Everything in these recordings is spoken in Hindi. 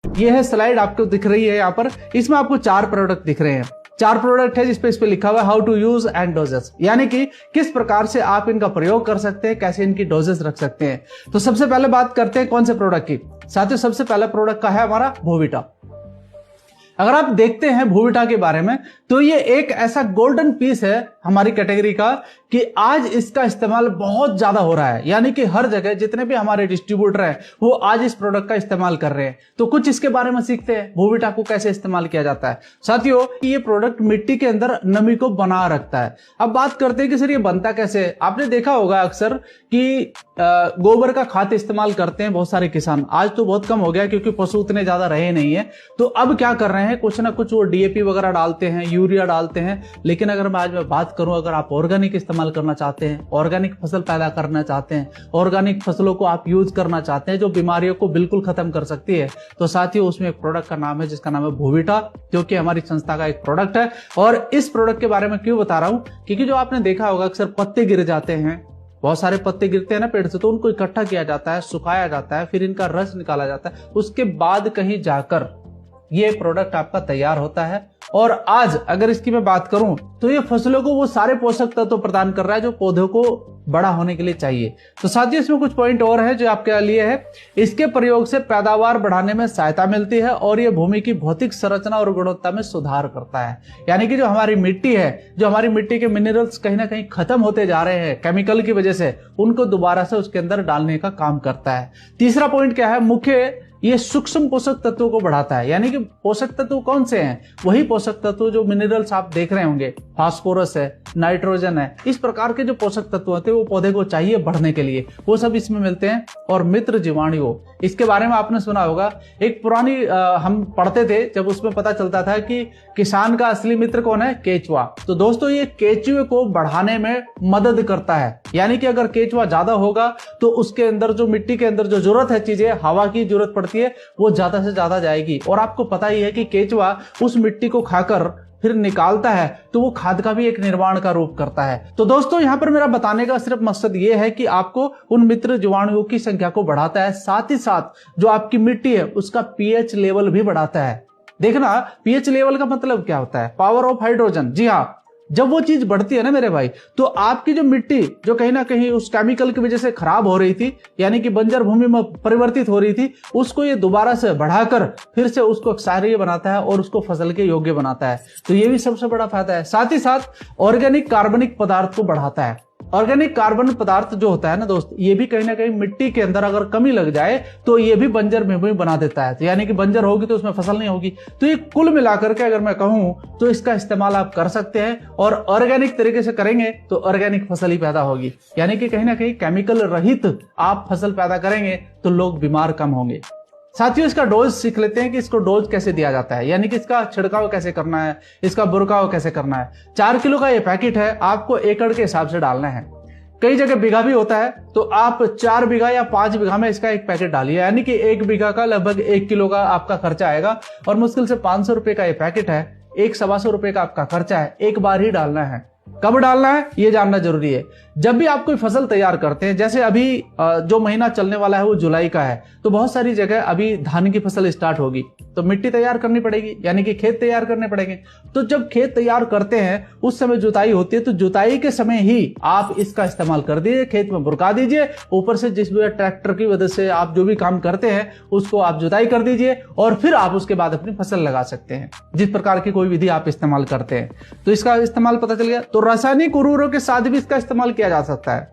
ये है स्लाइड आपको दिख रही है यहाँ पर, इसमें आपको 4 प्रोडक्ट दिख रहे हैं। 4 प्रोडक्ट है जिसपे इस पे लिखा हुआ है how to use and doses, यानी कि किस प्रकार से आप इनका प्रयोग कर सकते हैं, कैसे इनकी डोजेस रख सकते हैं। तो सबसे पहले बात करते हैं कौन से प्रोडक्ट की। साथियों सबसे पहला प्रोडक्ट का है हमारा बोविटा। अगर आप देखते हैं बोविटा के बारे में तो ये एक ऐसा गोल्डन पीस है हमारी कैटेगरी का कि आज इसका इस्तेमाल बहुत ज्यादा हो रहा है, यानी कि हर जगह जितने भी हमारे डिस्ट्रीब्यूटर हैं वो आज इस प्रोडक्ट का इस्तेमाल कर रहे हैं। तो कुछ इसके बारे में सीखते हैं, बोविटा को कैसे इस्तेमाल किया जाता है। साथियों ये प्रोडक्ट मिट्टी के अंदर नमी को बना रखता है। अब बात करते हैं कि सर ये बनता कैसे है। आपने देखा होगा अक्सर कि गोबर का खाद इस्तेमाल करते हैं बहुत सारे किसान, आज तो बहुत कम हो गया क्योंकि पशु उतने ज्यादा रहे नहीं है। तो अब क्या कर रहे हैं, कुछ ना कुछ वो डीएपी वगैरह डालते हैं, यूरिया डालते हैं। लेकिन अगर मैं आज बात करूं, अगर आप ऑर्गेनिक इस्तेमाल करना चाहते हैं, ऑर्गेनिक फसल पैदा करना चाहते हैं, ऑर्गेनिक फसलों को आप यूज करना चाहते हैं जो बीमारियों को बिल्कुल खत्म कर सकती है, तो साथियों उसमें एक प्रोडक्ट का नाम है जिसका नाम है बोविटा, जो कि हमारी संस्था का एक प्रोडक्ट है। और इस प्रोडक्ट के बारे में क्यों बता रहा हूं, क्योंकि जो आपने देखा होगा अक्सर पत्ते गिर जाते हैं, बहुत सारे पत्ते गिरते हैं ना पेड़ से, तो उनको इकट्ठा किया जाता है, सुखाया जाता है, फिर इनका रस निकाला जाता है, उसके बाद कहीं जाकर ये प्रोडक्ट आपका तैयार होता है। और आज अगर इसकी मैं बात करूं तो ये फसलों को वो सारे पोषक तत्व प्रदान कर रहा है जो पौधों को बड़ा होने के लिए चाहिए। तो साथियों इसमें कुछ पॉइंट और है जो आपके लिए है। इसके प्रयोग से पैदावार बढ़ाने में सहायता मिलती है और ये भूमि की भौतिक संरचना और गुणवत्ता में सुधार करता है, यानी कि जो हमारी मिट्टी है, जो हमारी मिट्टी के मिनरल्स कहीं ना कहीं खत्म होते जा रहे हैं केमिकल की वजह से, उनको दोबारा से उसके अंदर डालने का काम करता है। तीसरा पॉइंट क्या है, मुख्य ये सूक्ष्म पोषक तत्वों को बढ़ाता है, यानी कि पोषक तत्व कौन से हैं, वही पोषक तत्व जो मिनरल्स आप देख रहे होंगे, फास्फोरस है, नाइट्रोजन है, इस प्रकार के जो पोषक तत्व होते हैं वो पौधे को चाहिए बढ़ने के लिए, वो सब इसमें मिलते हैं। और मित्र जीवाणु, इसके बारे में आपने सुना होगा, एक पुरानी हम पढ़ते थे जब उसमें पता चलता था कि किसान का असली मित्र कौन है, केचुआ। तो दोस्तों ये केचुए को बढ़ाने में मदद करता है, यानी कि अगर केचुआ ज्यादा होगा तो उसके अंदर जो मिट्टी के अंदर जो जरूरत है चीजें, हवा की जरूरत पड़ती है, वो ज्यादा से ज्यादा जाएगी। और आपको पता ही है कि केचुआ उस मिट्टी को खाकर फिर निकालता है तो वो खाद का भी एक निर्माण का रूप करता है। तो दोस्तों यहां पर मेरा बताने का सिर्फ मकसद ये है कि आपको उन मित्र जीवाणुओं की संख्या को बढ़ाता है, साथ ही साथ जो आपकी मिट्टी है उसका पीएच लेवल भी बढ़ाता है। देखना पीएच लेवल का मतलब क्या होता है, पावर ऑफ हाइड्रोजन। जी हाँ, जब वो चीज बढ़ती है ना मेरे भाई, तो आपकी जो मिट्टी जो कहीं ना कहीं उस केमिकल की वजह से खराब हो रही थी, यानी कि बंजर भूमि में परिवर्तित हो रही थी, उसको ये दोबारा से बढ़ाकर फिर से उसको क्षारीय बनाता है और उसको फसल के योग्य बनाता है। तो ये भी सबसे बड़ा फायदा है। साथ ही साथ ऑर्गेनिक कार्बनिक पदार्थ को बढ़ाता है। ऑर्गेनिक कार्बन पदार्थ जो होता है ना दोस्त, ये भी कहीं ना कहीं मिट्टी के अंदर अगर कमी लग जाए तो ये भी बंजर भूमि बना देता है, तो यानी कि बंजर होगी तो उसमें फसल नहीं होगी। तो ये कुल मिलाकर के अगर मैं कहूं तो इसका इस्तेमाल आप कर सकते हैं, और ऑर्गेनिक तरीके से करेंगे तो ऑर्गेनिक फसल ही पैदा होगी, यानी कि कहीं ना कहीं केमिकल रहित आप फसल पैदा करेंगे तो लोग बीमार कम होंगे। साथियों इसका डोज सीख लेते हैं कि इसको डोज कैसे दिया जाता है, यानी कि इसका छिड़काव कैसे करना है, इसका बुरकाव कैसे करना है। 4 किलो का ये पैकेट है, आपको एकड़ के हिसाब से डालना है। कई जगह बीघा भी होता है, तो आप 4 बीघा या 5 बीघा में इसका एक पैकेट डालिए, यानी कि 1 बीघा का लगभग 1 किलो का आपका खर्चा आएगा। और मुश्किल से 500 रुपए का ये पैकेट है, 100-125 रुपए का आपका खर्चा है। एक बार ही डालना है। कब डालना है ये जानना जरूरी है। जब भी आप कोई फसल तैयार करते हैं, जैसे अभी जो महीना चलने वाला है वो जुलाई का है, तो बहुत सारी जगह अभी धान की फसल स्टार्ट होगी, तो मिट्टी तैयार करनी पड़ेगी, यानी कि खेत तैयार करने पड़ेंगे। तो जब खेत तैयार करते हैं उस समय जुताई होती है, तो जुताई के समय ही आप इसका इस्तेमाल कर दीजिए, खेत में बुरका दीजिए, ऊपर से जिस भी ट्रैक्टर की वजह से आप जो भी काम करते हैं उसको आप जुताई कर दीजिए, और फिर आप उसके बाद अपनी फसल लगा सकते हैं, जिस प्रकार की कोई विधि आप इस्तेमाल करते हैं। तो इसका इस्तेमाल पता चल गया। तो रासायनिक उर्वरकों के साथ भी इसका इस्तेमाल किया जा सकता है।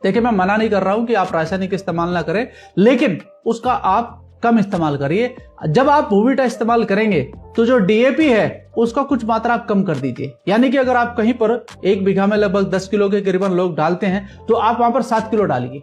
देखिए मैं मना नहीं कर रहा हूं कि आप रासायनिक इस्तेमाल ना करें, लेकिन उसका आप कम इस्तेमाल करिए। जब आप बोविटा इस्तेमाल करेंगे तो जो डीएपी है उसका कुछ मात्रा आप कम कर दीजिए, यानी कि अगर आप कहीं पर 1 बीघा में लगभग 10 किलो के करीबन लोग डालते हैं, तो आप वहां पर 7 किलो डालिए।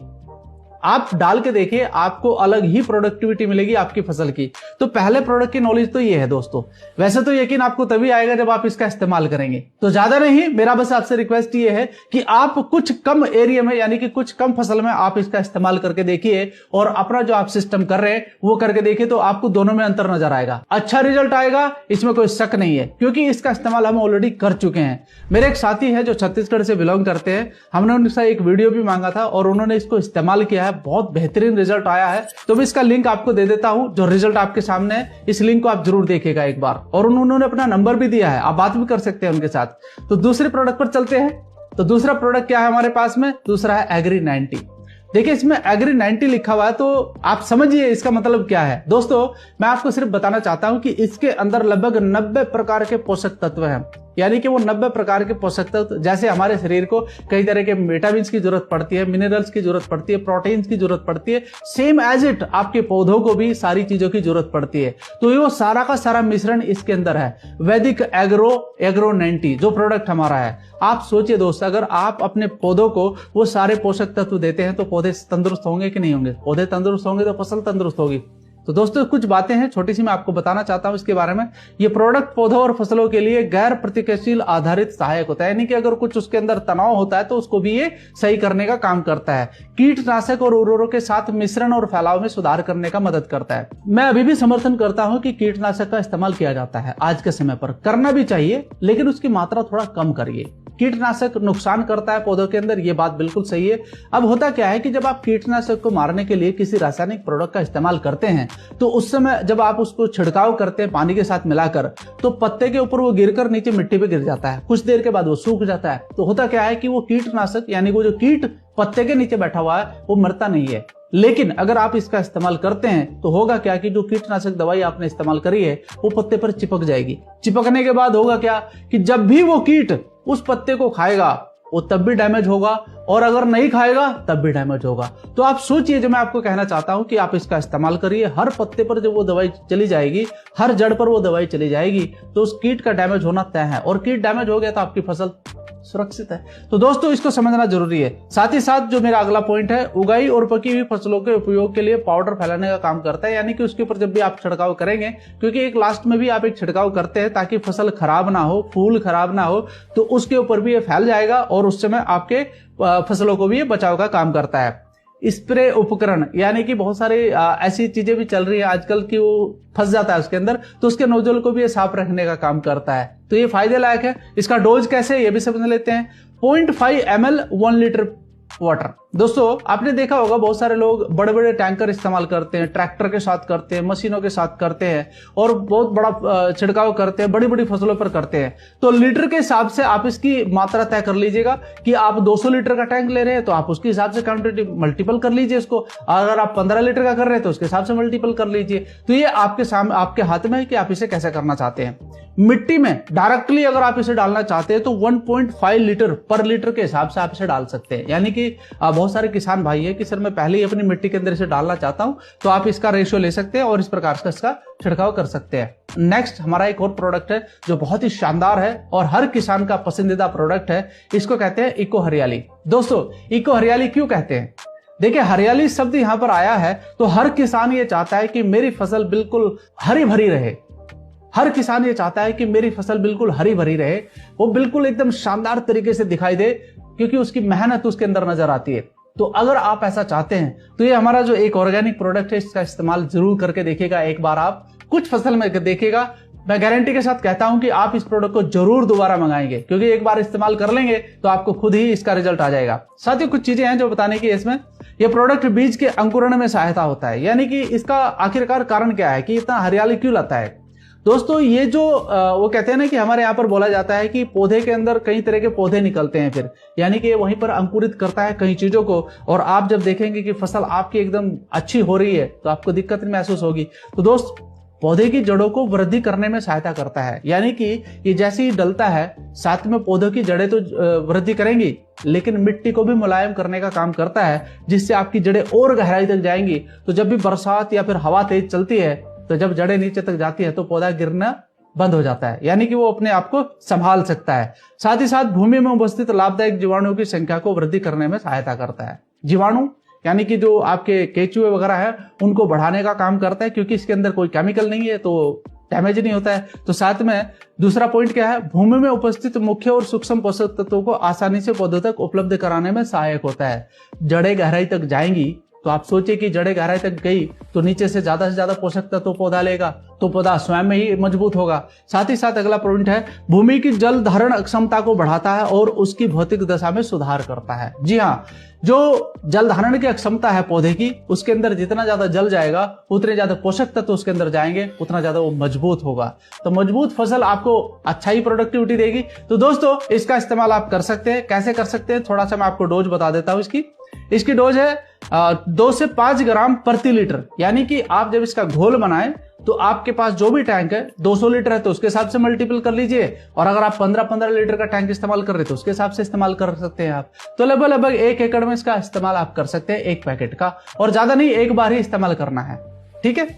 आप डाल के देखिए, आपको अलग ही प्रोडक्टिविटी मिलेगी आपकी फसल की। तो पहले प्रोडक्ट की नॉलेज तो ये है दोस्तों। वैसे तो यकीन आपको तभी आएगा जब आप इसका इस्तेमाल करेंगे। तो ज्यादा नहीं, मेरा बस आपसे रिक्वेस्ट ये है कि आप कुछ कम एरिया में, यानी कि कुछ कम फसल में आप इसका इस्तेमाल करके देखिए, और अपना जो आप सिस्टम कर रहे हैं वो करके देखिए, तो आपको दोनों में अंतर नजर आएगा। अच्छा रिजल्ट आएगा, इसमें कोई शक नहीं है, क्योंकि इसका इस्तेमाल हम ऑलरेडी कर चुके हैं। मेरे एक साथी है जो छत्तीसगढ़ से बिलोंग करते हैं, हमने उनसे एक वीडियो भी मांगा था और उन्होंने इसको इस्तेमाल किया है, बहुत बेहतरीन रिजल्ट आया है। तो मैं इसका लिंक आपको दे देता हूं, जो रिजल्ट आपके सामने है, इस लिंक को आप जरूर देखिएगा एक बार। और उन्होंने अपना नंबर भी दिया है, आप बात भी कर सकते हैं उनके साथ। तो दूसरे प्रोडक्ट पर चलते हैं। तो दूसरा प्रोडक्ट क्या है हमारे पास में? दूसरा है एग्री 90। देखिए इसमें एग्री 90 लिखा हुआ है, तो आप समझिए इसका मतलब क्या है। दोस्तों मैं आपको सिर्फ बताना चाहता हूं कि इसके अंदर लगभग 90 प्रकार के पोषक तत्व हैं। यानी कि वो 90 प्रकार के पोषक तत्व, जैसे हमारे शरीर को कई तरह के विटामिन की जरूरत पड़ती है, मिनरल्स की जरूरत पड़ती है, प्रोटीन्स की जरूरत पड़ती है, सेम एज इट आपके पौधों को भी सारी चीजों की जरूरत पड़ती है। तो ये वो सारा का सारा मिश्रण इसके अंदर है। वैदिक एग्रो 90 जो प्रोडक्ट हमारा है, आप सोचिए दोस्त, अगर आप अपने पौधों को वो सारे पोषक तत्व देते हैं तो पौधे तंदुरुस्त होंगे कि नहीं होंगे? पौधे तंदुरुस्त होंगे तो फसल तंदुरुस्त होगी। तो दोस्तों कुछ बातें हैं छोटी सी, मैं आपको बताना चाहता हूं इसके बारे में। ये प्रोडक्ट पौधों और फसलों के लिए गैर प्रतिक्रियाशील आधारित सहायक होता है, यानी कि अगर कुछ उसके अंदर तनाव होता है तो उसको भी ये सही करने का काम करता है। कीटनाशक और उर्वरकों के साथ मिश्रण और फैलाव में सुधार करने का मदद करता है। मैं अभी भी समर्थन करता हूं कि कीटनाशक का इस्तेमाल किया जाता है, आज के समय पर करना भी चाहिए, लेकिन उसकी मात्रा थोड़ा कम करिए। कीटनाशक नुकसान करता है पौधों के अंदर, ये बात बिल्कुल सही है। अब होता क्या है कि जब आप कीटनाशक को मारने के लिए किसी रासायनिक प्रोडक्ट का इस्तेमाल करते हैं तो उस समय जब आप उसको छिड़काव करते हैं पानी के साथ मिलाकर, तो पत्ते के ऊपर वो गिरकर नीचे मिट्टी पे गिर जाता है, कुछ देर के बाद वो सूख जाता है। तो होता क्या है कि वो कीटनाशक यानी वो जो कीट पत्ते के नीचे बैठा हुआ है वो मरता नहीं है। लेकिन अगर आप इसका इस्तेमाल करते हैं तो होगा क्या कि जो कीटनाशक दवाई आपने इस्तेमाल करी है वो पत्ते पर चिपक जाएगी। चिपकने के बाद होगा क्या कि जब भी वो कीट उस पत्ते को खाएगा वो तब भी डैमेज होगा, और अगर नहीं खाएगा तब भी डैमेज होगा। तो आप सोचिए, जो मैं आपको कहना चाहता हूं कि आप इसका इस्तेमाल करिए, हर पत्ते पर जब वो दवाई चली जाएगी, हर जड़ पर वो दवाई चली जाएगी, तो उस कीट का डैमेज होना तय है, और कीट डैमेज हो गया तो आपकी फसल सुरक्षित है। तो दोस्तों इसको समझना जरूरी है। साथ ही साथ जो मेरा अगला पॉइंट है, उगाई और पकी हुई फसलों के उपयोग के लिए पाउडर फैलाने का काम करता है, यानी कि उसके ऊपर जब भी आप छिड़काव करेंगे, क्योंकि एक लास्ट में भी आप एक छिड़काव करते हैं ताकि फसल खराब ना हो, फूल खराब ना हो, तो उसके ऊपर भी ये फैल जाएगा और उस समय आपके फसलों को भी ये बचाव का काम करता है। स्प्रे उपकरण, यानी कि बहुत सारी ऐसी चीजें भी चल रही है आजकल की वो फंस जाता है उसके अंदर, तो उसके नोजल को भी ये साफ रखने का काम करता है। तो ये फायदे लायक है। इसका डोज कैसे है ये भी समझ लेते हैं। 0.5 ml 1 लीटर वाटर। दोस्तों आपने देखा होगा बहुत सारे लोग बड़े बड़े टैंकर इस्तेमाल करते हैं, ट्रैक्टर के साथ करते हैं, मशीनों के साथ करते हैं, और बहुत बड़ा छिड़काव करते हैं, बड़ी बड़ी फसलों पर करते हैं। तो लीटर के हिसाब से आप इसकी मात्रा तय कर लीजिएगा कि आप 200 लीटर का टैंक ले रहे हैं तो आप उसके हिसाब से क्वांटिटी मल्टीपल कर लीजिए इसको। अगर आप 15 लीटर का कर रहे हैं तो उसके हिसाब से मल्टीपल कर लीजिए। तो ये आपके सामने, आपके हाथ में है कि आप इसे कैसे करना चाहते हैं। मिट्टी में डायरेक्टली अगर आप इसे डालना चाहते हैं तो 1.5 लीटर पर लीटर के हिसाब से आप इसे डाल सकते हैं। यानी कि बहुत सारे किसान भाई है कि सर मैं पहले ही अपनी मिट्टी के अंदर इसे डालना चाहता हूं, तो आप इसका रेशियो ले सकते हैं और इस प्रकार से इसका छिड़काव कर सकते हैं। नेक्स्ट हमारा एक और प्रोडक्ट है जो बहुत ही शानदार है और हर किसान का पसंदीदा प्रोडक्ट है। इसको कहते हैं इको हरियाली। दोस्तों इको हरियाली क्यों कहते हैं? देखिए हरियाली शब्द यहां पर आया है तो हर किसान ये चाहता है कि मेरी फसल बिल्कुल हरी भरी रहे। हर किसान ये चाहता है कि मेरी फसल बिल्कुल हरी भरी रहे, वो बिल्कुल एकदम शानदार तरीके से दिखाई दे, क्योंकि उसकी मेहनत उसके अंदर नजर आती है। तो अगर आप ऐसा चाहते हैं तो ये हमारा जो एक ऑर्गेनिक प्रोडक्ट है इसका इस्तेमाल जरूर करके देखिएगा। एक बार आप कुछ फसल में देखिएगा, मैं गारंटी के साथ कहता हूं कि आप इस प्रोडक्ट को जरूर दोबारा मंगाएंगे, क्योंकि एक बार इस्तेमाल कर लेंगे तो आपको खुद ही इसका रिजल्ट आ जाएगा। साथ ही कुछ चीजें हैं जो बताने की इसमें। यह प्रोडक्ट बीज के अंकुरण में सहायता होता है, यानी कि इसका आखिरकार कारण क्या है कि इतना हरियाली क्यों लाता है। दोस्तों ये जो वो कहते हैं ना कि हमारे यहाँ पर बोला जाता है कि पौधे के अंदर कई तरह के पौधे निकलते हैं, फिर यानी कि वहीं पर अंकुरित करता है कई चीजों को, और आप जब देखेंगे कि फसल आपकी एकदम अच्छी हो रही है तो आपको दिक्कत महसूस होगी। तो दोस्त पौधे की जड़ों को वृद्धि करने में सहायता करता है, यानी कि ये जैसे ही डलता है साथ में पौधों की जड़ें तो वृद्धि करेंगी, लेकिन मिट्टी को भी मुलायम करने का काम करता है, जिससे आपकी जड़ें और गहराई तक जाएंगी। तो जब भी बरसात या फिर हवा तेज चलती है तो जब जड़ें नीचे तक जाती है तो पौधा गिरना बंद हो जाता है, यानी कि वो अपने आप को संभाल सकता है। साथ ही साथ भूमि में उपस्थित लाभदायक जीवाणुओं की संख्या को वृद्धि करने में सहायता करता है। जीवाणु यानी कि जो आपके केचुए वगैरह है उनको बढ़ाने का काम करता है, क्योंकि इसके अंदर कोई केमिकल नहीं है तो डैमेज नहीं होता है। तो साथ में दूसरा पॉइंट क्या है, भूमि में उपस्थित मुख्य और सूक्ष्म पोषक तत्वों को आसानी से पौधों तक उपलब्ध कराने में सहायक होता है। जड़ें गहराई तक जाएंगी तो आप सोचिए कि जड़ें गहराई तक गई तो नीचे से ज्यादा पोषक तत्व पौधा लेगा, तो पौधा स्वयं में ही मजबूत होगा। साथ ही साथ अगला पॉइंट है, भूमि की जल धारण क्षमता को बढ़ाता है और उसकी भौतिक दशा में सुधार करता है। जी हाँ, जो जल धारण की क्षमता है पौधे की, उसके अंदर जितना ज्यादा जल जाएगा उतने ज्यादा पोषक तत्व उसके अंदर जाएंगे, उतना ज्यादा वो मजबूत होगा। तो मजबूत फसल आपको अच्छा ही प्रोडक्टिविटी देगी। तो दोस्तों इसका इस्तेमाल आप कर सकते हैं। कैसे कर सकते हैं, थोड़ा सा मैं आपको डोज बता देता हूं। इसकी डोज है 2 से 5 ग्राम प्रति लीटर। यानी कि आप जब इसका घोल बनाएं तो आपके पास जो भी टैंक है 200 लीटर है तो उसके हिसाब से मल्टीपल कर लीजिए, और अगर आप 15-15 लीटर का टैंक इस्तेमाल कर रहे हैं तो उसके हिसाब से इस्तेमाल कर सकते हैं आप। तो लगभग 1 एकड़ में इसका इस्तेमाल आप कर सकते हैं, एक पैकेट का, और ज्यादा नहीं, एक बार ही इस्तेमाल करना है। ठीक है।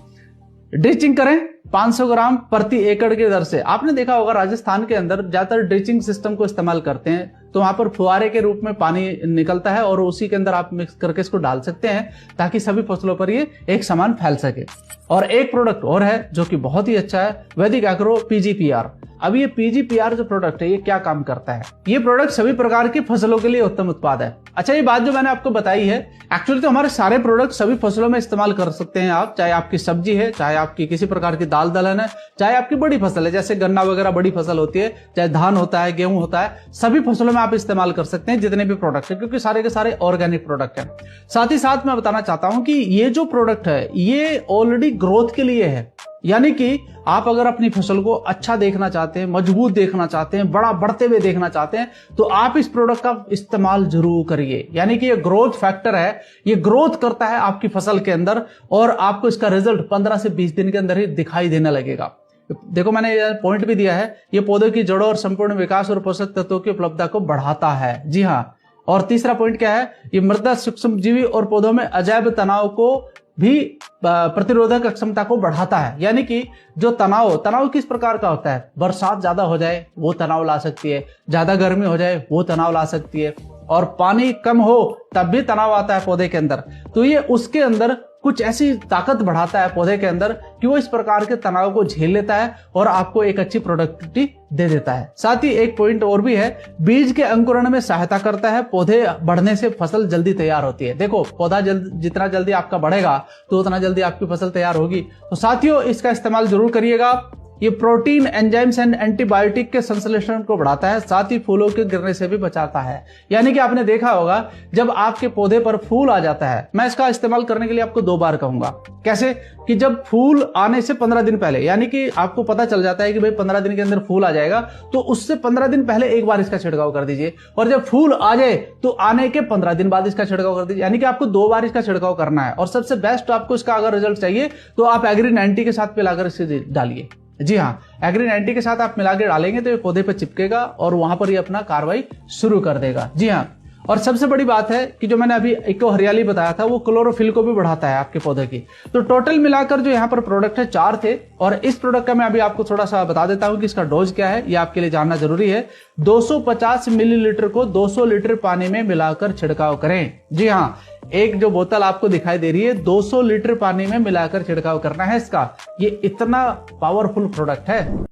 ड्रिचिंग करें 500 ग्राम प्रति एकड़ की दर से। आपने देखा होगा राजस्थान के अंदर ज्यादातर ड्रिचिंग सिस्टम को इस्तेमाल करते हैं, तो वहां पर फुहारे के रूप में पानी निकलता है और उसी के अंदर आप मिक्स करके इसको डाल सकते हैं ताकि सभी फसलों पर ये एक समान फैल सके। और एक प्रोडक्ट और है जो कि बहुत ही अच्छा है, वैदिक एग्रो पीजीपीआर। अब ये पीजीपीआर जो प्रोडक्ट है ये क्या काम करता है? ये प्रोडक्ट सभी प्रकार की फसलों के लिए उत्तम उत्पाद है। अच्छा, ये बात जो मैंने आपको बताई है, एक्चुअली तो हमारे सारे प्रोडक्ट सभी फसलों में इस्तेमाल कर सकते हैं आप, चाहे आपकी सब्जी है, चाहे आपकी किसी प्रकार की दाल दलहन है, चाहे आपकी बड़ी फसल है जैसे गन्ना वगैरह बड़ी फसल होती है, चाहे धान होता है, गेहूं होता है, सभी फसलों में आप इस्तेमाल कर सकते हैं जितने भी प्रोडक्ट है, क्योंकि सारे के सारे ऑर्गेनिक प्रोडक्ट है। साथ ही साथ मैं बताना चाहता हूं कि ये जो प्रोडक्ट है ये ऑलरेडी ग्रोथ के लिए है। यानी कि आप अगर अपनी फसल को अच्छा देखना चाहते हैं, मजबूत देखना चाहते हैं, बड़ा बढ़ते हुए देखना चाहते हैं, तो आप इस प्रोडक्ट का इस्तेमाल जरूर करिए। यानी कि ये ग्रोथ फैक्टर है, ये ग्रोथ करता है आपकी फसल के अंदर, और आपको इसका रिजल्ट 15 से 20 दिन के अंदर ही दिखाई देने लगेगा। देखो मैंने ये पॉइंट भी दिया है, ये पौधों की जड़ों और संपूर्ण विकास और पोषक तत्वों की उपलब्धता को बढ़ाता है। जी हाँ। और तीसरा पॉइंट क्या है, ये मृदा सूक्ष्म जीवी और पौधों में अजैव तनाव को भी प्रतिरोधक क्षमता को बढ़ाता है। यानी कि जो तनाव किस प्रकार का होता है, बरसात ज्यादा हो जाए वो तनाव ला सकती है, ज्यादा गर्मी हो जाए वो तनाव ला सकती है, और पानी कम हो तब भी तनाव आता है पौधे के अंदर। तो ये उसके अंदर कुछ ऐसी ताकत बढ़ाता है पौधे के अंदर कि वो इस प्रकार के तनाव को झेल लेता है और आपको एक अच्छी प्रोडक्टिविटी दे देता है। साथ ही एक पॉइंट और भी है, बीज के अंकुरण में सहायता करता है। पौधे बढ़ने से फसल जल्दी तैयार होती है। देखो पौधा जितना जल्दी आपका बढ़ेगा तो उतना जल्दी आपकी फसल तैयार होगी। तो साथियों इसका इस्तेमाल जरूर करिएगा। ये प्रोटीन, एंजाइम्स एंड एंटीबायोटिक के संश्लेषण को बढ़ाता है, साथ ही फूलों के गिरने से भी बचाता है। यानी कि आपने देखा होगा जब आपके पौधे पर फूल आ जाता है, मैं इसका इस्तेमाल करने के लिए आपको 2 बार कहूंगा। कैसे कि जब फूल आने से 15 दिन पहले, यानी कि आपको पता चल जाता है कि भाई 15 दिन के अंदर फूल आ जाएगा, तो उससे 15 दिन पहले एक बार इसका छिड़काव कर दीजिए, और जब फूल आ जाए तो आने के 15 दिन बाद इसका छिड़काव कर दीजिए। यानी कि आपको 2 बार इसका छिड़काव करना है। और सबसे बेस्ट आपको इसका अगर रिजल्ट चाहिए तो आप एग्री 90 के साथ मिलाकर इसे डालिए। जी हाँ, एग्री 90 के साथ आप मिला के डालेंगे तो ये पौधे पर चिपकेगा और वहां पर ये अपना कार्रवाई शुरू कर देगा। जी हाँ। और सबसे बड़ी बात है कि जो मैंने अभी इको हरियाली बताया था वो क्लोरोफिल को भी बढ़ाता है आपके पौधे की। तो टोटल मिलाकर जो यहाँ पर प्रोडक्ट है 4 थे, और इस प्रोडक्ट का मैं अभी आपको थोड़ा सा बता देता हूँ कि इसका डोज क्या है, ये आपके लिए जानना जरूरी है। 250 मिलीलीटर को 200 लीटर पानी में मिलाकर छिड़काव करें। जी हाँ, एक जो बोतल आपको दिखाई दे रही है 200 लीटर पानी में मिलाकर छिड़काव करना है इसका। ये इतना पावरफुल प्रोडक्ट है।